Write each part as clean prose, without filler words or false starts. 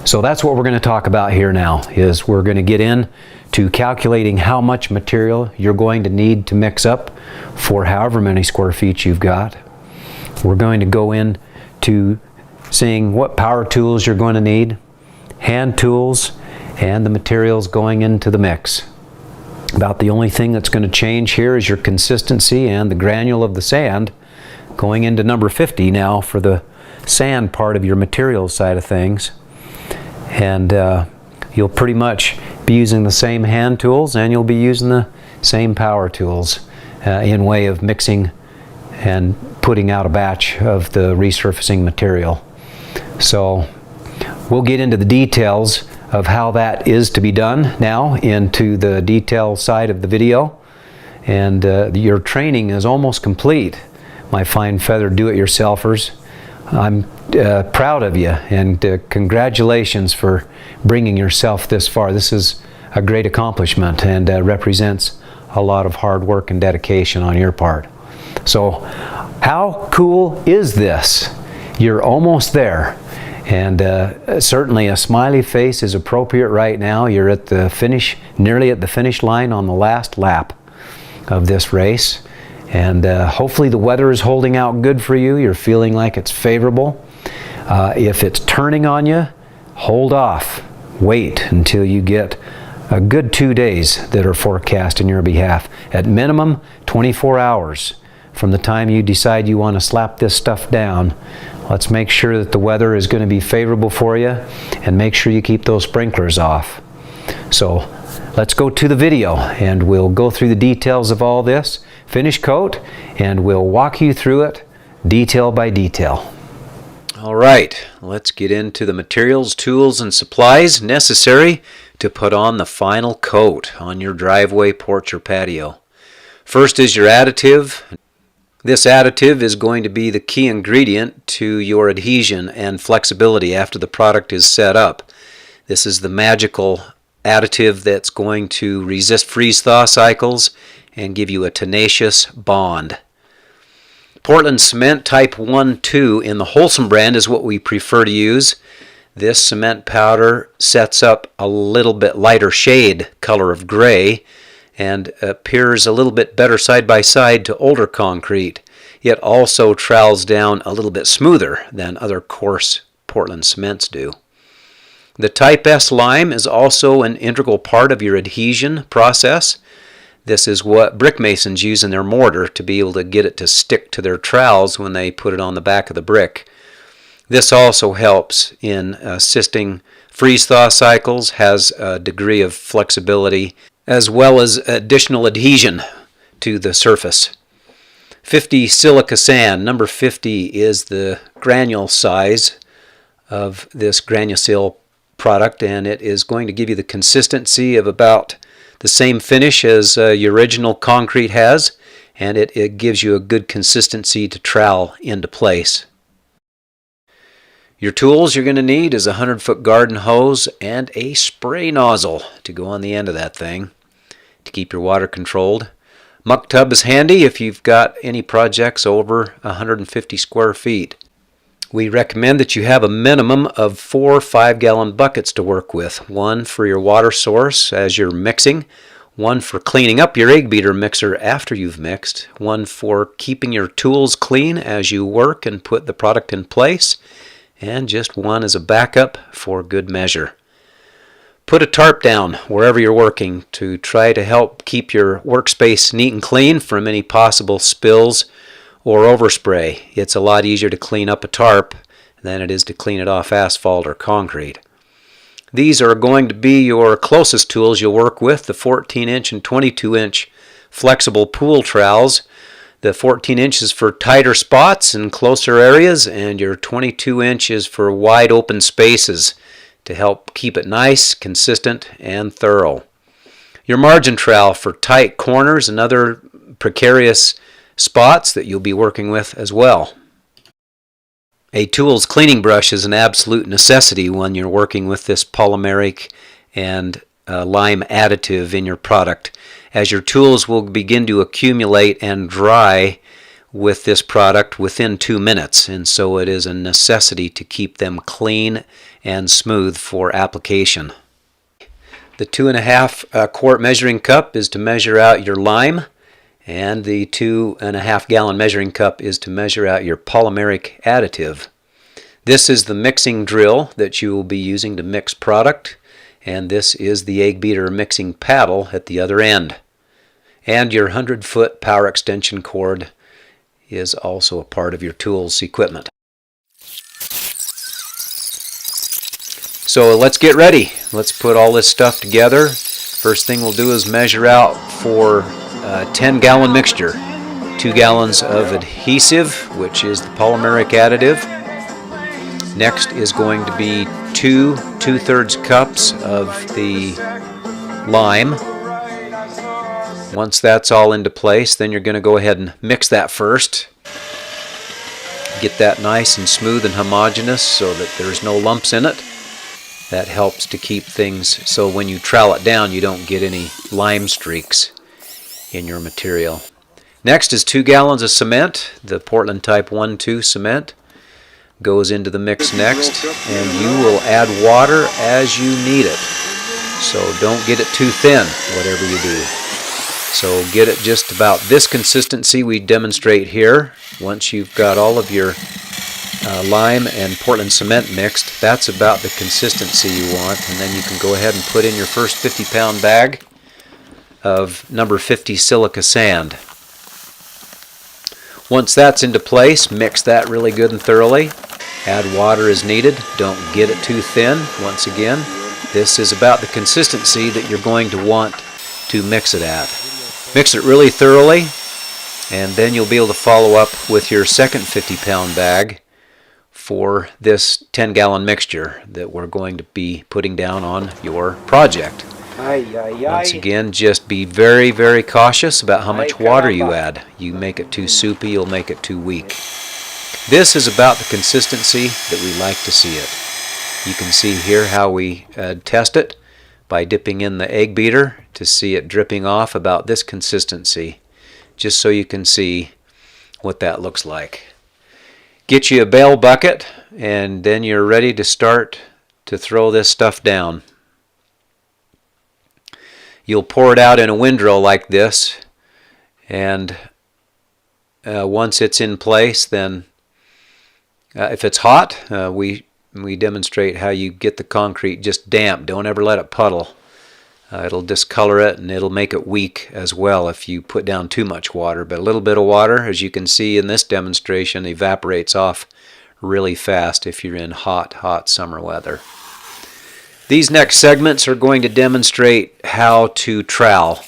So that's what we're going to talk about here now, is we're going to get in to calculating how much material you're going to need to mix up for however many square feet you've got. We're going to go in to seeing what power tools you're going to need, hand tools, and the materials going into the mix. About the only thing that's going to change here is your consistency and the granule of the sand going into number 50 now for the sand part of your materials side of things. And you'll pretty much be using the same hand tools, and you'll be using the same power tools in way of mixing and putting out a batch of the resurfacing material. So we'll get into the details of how that is to be done now into the detail side of the video. And your training is almost complete, my fine feathered do-it-yourselfers. I'm proud of you, and congratulations for bringing yourself this far. This is a great accomplishment and represents a lot of hard work and dedication on your part. So how cool is this? You're almost there, and certainly a smiley face is appropriate right now. You're at the finish, nearly at the finish line on the last lap of this race. And hopefully the weather is holding out good for you. You're feeling like it's favorable. If it's turning on you, hold off. Wait until you get a good 2 days that are forecast in your behalf. At minimum, 24 hours from the time you decide you want to slap this stuff down. Let's make sure that the weather is going to be favorable for you, and make sure you keep those sprinklers off. So let's go to the video, and we'll go through the details of all this. Finish coat, and we'll walk you through it detail by detail. All right, let's get into the materials, tools, and supplies necessary to put on the final coat on your driveway, porch, or patio. First is your additive. This additive is going to be the key ingredient to your adhesion and flexibility after the product is set up. This is the magical additive that's going to resist freeze-thaw cycles and give you a tenacious bond. Portland cement type 1-2 in the Wholesome brand is what we prefer to use. This cement powder sets up a little bit lighter shade color of gray and appears a little bit better side by side to older concrete. It also trowels down a little bit smoother than other coarse Portland cements do. The Type S lime is also an integral part of your adhesion process. This is what brick masons use in their mortar to be able to get it to stick to their trowels when they put it on the back of the brick. This also helps in assisting freeze-thaw cycles, has a degree of flexibility, as well as additional adhesion to the surface. 50 silica sand. Number 50 is the granule size of this Granusil product, and it is going to give you the consistency of about the same finish as your original concrete has, and it gives you a good consistency to trowel into place. Your tools you're going to need is a 100-foot garden hose and a spray nozzle to go on the end of that thing to keep your water controlled. Muck tub is handy if you've got any projects over 150 square feet. We recommend that you have a minimum of 4 5-gallon buckets to work with. One for your water source as you're mixing, one for cleaning up your egg beater mixer after you've mixed, one for keeping your tools clean as you work and put the product in place, and just one as a backup for good measure. Put a tarp down wherever you're working to try to help keep your workspace neat and clean from any possible spills or overspray. It's a lot easier to clean up a tarp than it is to clean it off asphalt or concrete. These are going to be your closest tools you'll work with, the 14-inch and 22-inch flexible pool trowels. The 14 inches for tighter spots and closer areas, and your 22 inches for wide open spaces to help keep it nice, consistent, and thorough. Your margin trowel for tight corners and other precarious spots that you'll be working with as well. A tools cleaning brush is an absolute necessity when you're working with this polymeric and lime additive in your product, as your tools will begin to accumulate and dry with this product within 2 minutes, and so it is a necessity to keep them clean and smooth for application. The 2.5 quart measuring cup is to measure out your lime, and the 2.5 gallon measuring cup is to measure out your polymeric additive. This is the mixing drill that you will be using to mix product, and this is the egg beater mixing paddle at the other end. And your 100-foot power extension cord is also a part of your tools equipment. So let's get ready. Let's put all this stuff together. First thing we'll do is measure out for a 10-gallon mixture. 2 gallons of adhesive, which is the polymeric additive. Next is going to be 2 2/3 cups of the lime. Once that's all into place, then you're going to go ahead and mix that first. Get that nice and smooth and homogeneous so that there's no lumps in it. That helps to keep things so when you trowel it down you don't get any lime streaks in your material. Next is 2 gallons of cement. The Portland Type 1-2 cement goes into the mix next, and you will add water as you need it. So don't get it too thin, whatever you do. So get it just about this consistency we demonstrate here. Once you've got all of your lime and Portland cement mixed, that's about the consistency you want, and then you can go ahead and put in your first 50-pound bag of number 50 silica sand. Once that's into place, mix that really good and thoroughly. Add water as needed. Don't get it too thin. Once again, this is about the consistency that you're going to want to mix it at. Mix it really thoroughly, and then you'll be able to follow up with your second 50-pound bag for this 10-gallon mixture that we're going to be putting down on your project. Once again, just be very, very cautious about how much water you add. You make it too soupy, you'll make it too weak. This is about the consistency that we like to see it. You can see here how we test it by dipping in the egg beater to see it dripping off about this consistency, just so you can see what that looks like. Get you a bale bucket, and then you're ready to start to throw this stuff down. You'll pour it out in a windrow like this, and once it's in place, then if it's hot, we demonstrate how you get the concrete just damp. Don't ever let it puddle. It'll discolor it, and it'll make it weak as well if you put down too much water. But a little bit of water, as you can see in this demonstration, evaporates off really fast if you're in hot, hot summer weather. These next segments are going to demonstrate how to trowel.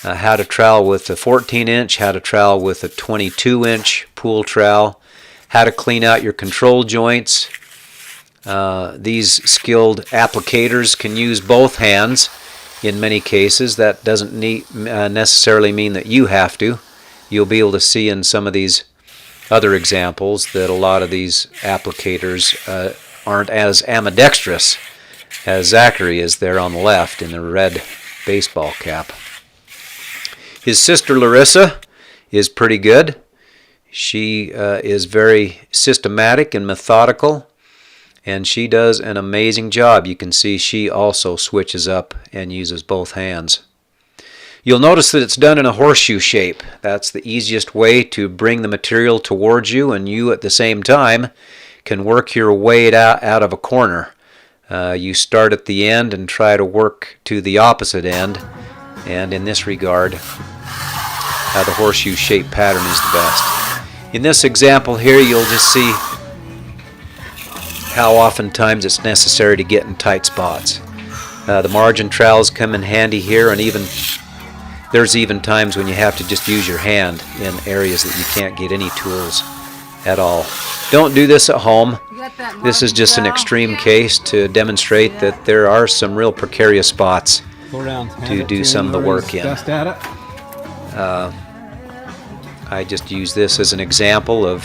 How to trowel with a 14-inch, how to trowel with a 22-inch pool trowel, how to clean out your control joints. These skilled applicators can use both hands in many cases. That doesn't necessarily mean that you have to. You'll be able to see in some of these other examples that a lot of these applicators aren't as ambidextrous as Zachary is there on the left in the red baseball cap. His sister Larissa is pretty good. She is very systematic and methodical, and she does an amazing job. You can see she also switches up and uses both hands. You'll notice that it's done in a horseshoe shape. That's the easiest way to bring the material towards you, and you at the same time can work your way out of a corner. You start at the end and try to work to the opposite end, and in this regard, the horseshoe shape pattern is the best. In this example here, you'll just see how oftentimes it's necessary to get in tight spots. The margin trowels come in handy here, and there's even times when you have to just use your hand in areas that you can't get any tools at all. Don't do this at home. This is just an extreme case to demonstrate that there are some real precarious spots to do some of the work in. I just use this as an example of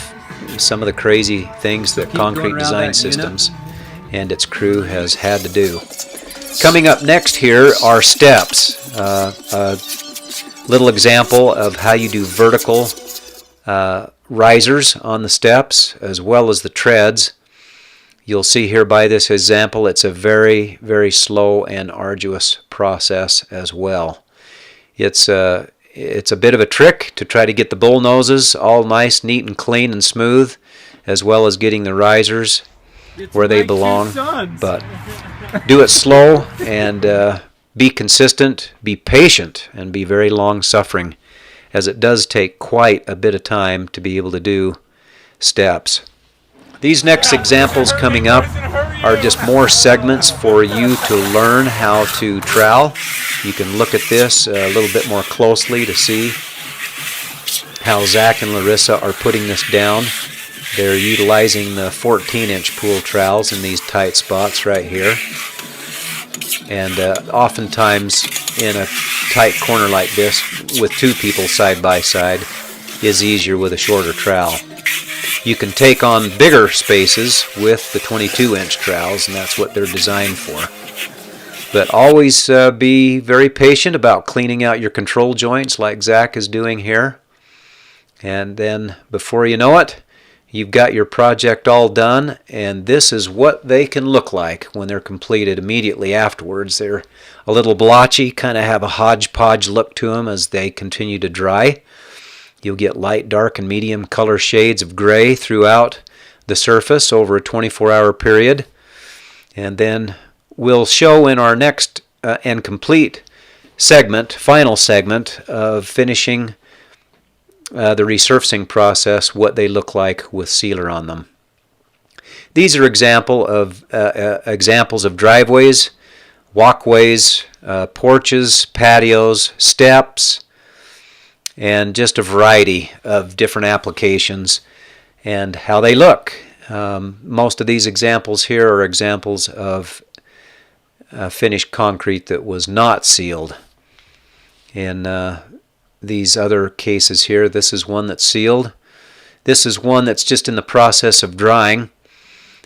some of the crazy things that Concrete Design Systems and its crew has had to do. Coming up next here are steps. A little example of how you do vertical risers on the steps as well as the treads. You'll see here by this example it's a very, very slow and arduous process as well. It's a bit of a trick to try to get the bull noses all nice, neat and clean and smooth, as well as getting the risers where they belong. But do it slow and be consistent, be patient, and be very long-suffering, as it does take quite a bit of time to be able to do steps. These next examples coming up are just more segments for you to learn how to trowel. You can look at this a little bit more closely to see how Zach and Larissa are putting this down. They're utilizing the 14-inch pool trowels in these tight spots right here. And oftentimes in a tight corner like this, with two people side by side, is easier with a shorter trowel. You can take on bigger spaces with the 22-inch trowels, and that's what they're designed for. But always be very patient about cleaning out your control joints like Zach is doing here. And then before you know it, you've got your project all done, and this is what they can look like when they're completed immediately afterwards. They're a little blotchy, kind of have a hodgepodge look to them as they continue to dry. You'll get light, dark, and medium color shades of gray throughout the surface over a 24-hour period. And then we'll show in our next and complete segment, final segment of finishing the resurfacing process, what they look like with sealer on them. These are examples of driveways, walkways, porches, patios, steps, and just a variety of different applications and how they look. Most of these examples here are examples of finished concrete that was not sealed. In these other cases here, this is one that's sealed. This is one that's just in the process of drying.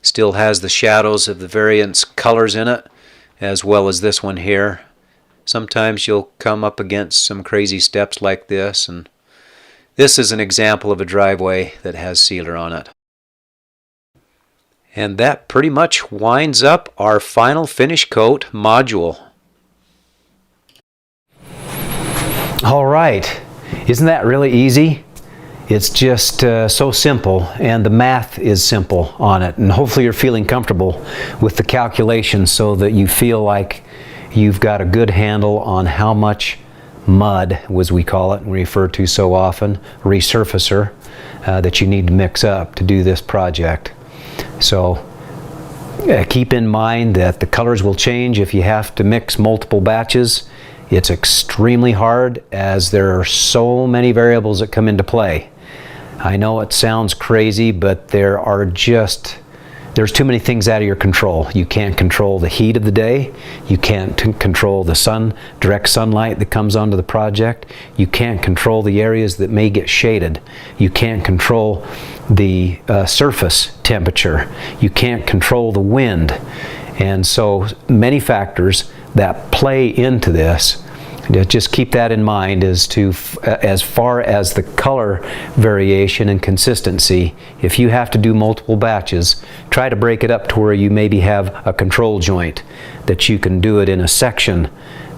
Still has the shadows of the various colors in it, as well as this one here. Sometimes you'll come up against some crazy steps like this, and this is an example of a driveway that has sealer on it. And that pretty much winds up our final finish coat module. All right, isn't that really easy? It's just so simple, and the math is simple on it, and hopefully you're feeling comfortable with the calculations so that you feel like you've got a good handle on how much mud, as we call it and refer to so often, resurfacer, that you need to mix up to do this project. So keep in mind that the colors will change if you have to mix multiple batches. It's extremely hard as there are so many variables that come into play. I know it sounds crazy, but there's too many things out of your control. You can't control the heat of the day. You can't control the direct sunlight that comes onto the project. You can't control the areas that may get shaded. You can't control the surface temperature. You can't control the wind. And so many factors that play into this. Just keep that in mind as far as the color variation and consistency. If you have to do multiple batches, try to break it up to where you maybe have a control joint that you can do it in a section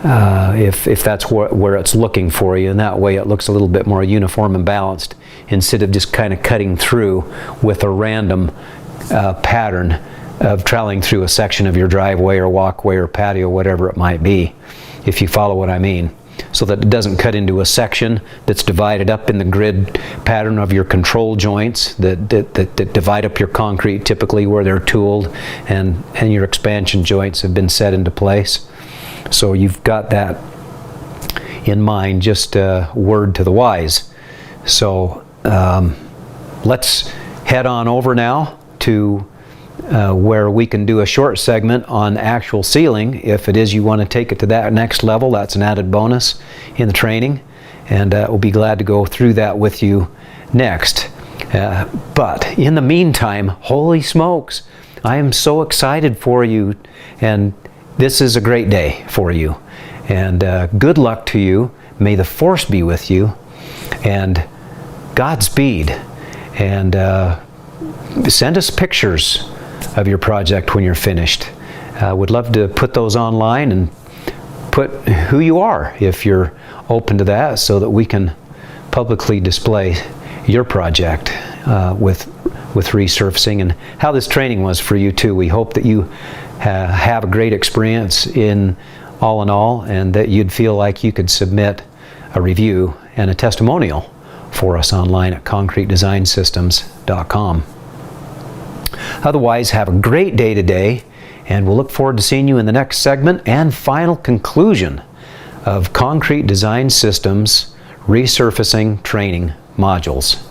if that's where it's looking for you, and that way it looks a little bit more uniform and balanced instead of just kind of cutting through with a random pattern of troweling through a section of your driveway or walkway or patio, whatever it might be, if you follow what I mean, so that it doesn't cut into a section that's divided up in the grid pattern of your control joints that divide up your concrete typically where they're tooled, and your expansion joints have been set into place. So you've got that in mind, just a word to the wise. So let's head on over now to where we can do a short segment on actual sealing. If it is you want to take it to that next level, that's an added bonus in the training, and we'll be glad to go through that with you next. But in the meantime, holy smokes, I am so excited for you, and this is a great day for you, and good luck to you. May the force be with you, and Godspeed, and send us pictures of your project when you're finished. Would love to put those online and put who you are if you're open to that, so that we can publicly display your project with resurfacing, and how this training was for you too. We hope that you have a great experience in all, and that you'd feel like you could submit a review and a testimonial for us online at concretedesignsystems.com. Otherwise, have a great day today, and we'll look forward to seeing you in the next segment and final conclusion of Concrete Design Systems resurfacing training modules.